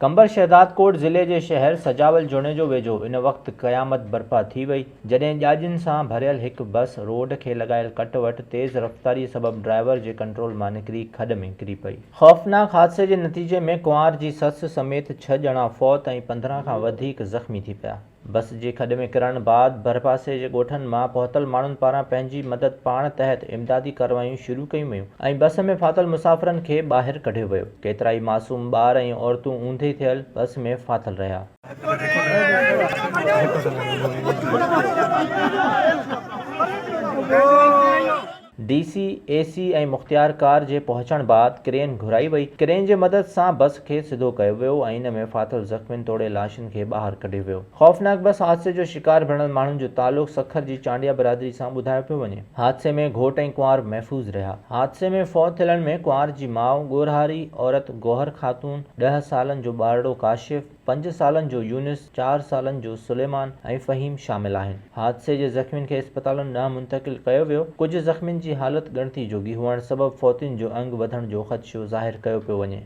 कंबर शहदादकोट ज़िले जे शहर सजावल जुणे जो वेझो इन वक़्तु क़यामत बर्पा थी वई जॾहिं ॼाॼुनि सां भरियल हिकु बस रोड खे लॻायल कट वटि तेज़ रफ़्तारीअ सबबि ड्राइवर जे कंट्रोल मां निकिरी खॾ में किरी पई। ख़ौफ़नाक हादसे जे नतीजे में कुंवार जी ससु समेत 6 ॼणा फ़ौत ऐं 15 खां वधीक ज़ख़्मी थी पिया। बस जे खॾ में किरण बाद भरपासे जे ॻोठनि मां पहुतल माण्हुनि पारां पंहिंजी मदद पाण तहत इमदादी कार्रवायूं शुरू कयूं वयूं ऐं बस में फाथल मुसाफ़िरनि खे ॿाहिरि कढियो वियो। केतिराई मासूम ॿार ऐं औरतूं ऊंधे थियल बस में फाथल रहिया। DC, AC ऐं मुख़्तियार कार जे पहुचण बाद क्रेन घुराई वई। क्रेन जे मदद सां बस खे सिधो कयो वियो ऐं इन में फाथल ज़ख़्मियुनि तोड़े लाशुनि खे ॿाहिरि कढियो वियो। ख़ौफ़नाक बस हादसे जो शिकार बणियल माण्हुनि जो तालुक़ सखर जी चांडिया बिरादरी सां ॿुधायो पियो वञे। हादसे में घोट ऐं कुंवार महफ़ूज़ रहिया। हादसे में फ़ौत थियलनि में कुंवार जी माउ ॻोरहारी औरत गौहर ख़ातून, 10 सालनि जो ॿारड़ो काशिफ़, 5 सालनि जो यूनिस, 4 सालनि जो सुलेमान ऐं फ़हीम शामिल आहिनि। हादसे जे ज़ख़्मियुनि खे इस्पतालुनि ॾांहुं मुंतक़िल कयो वियो। कुझु ज़ख़्मियुनि जी हालत ॻणिती जोगी हुअण सबबि फ़ौतियुनि जो अंग वधण जो ख़दशो ज़ाहिरु कयो पियो वञे।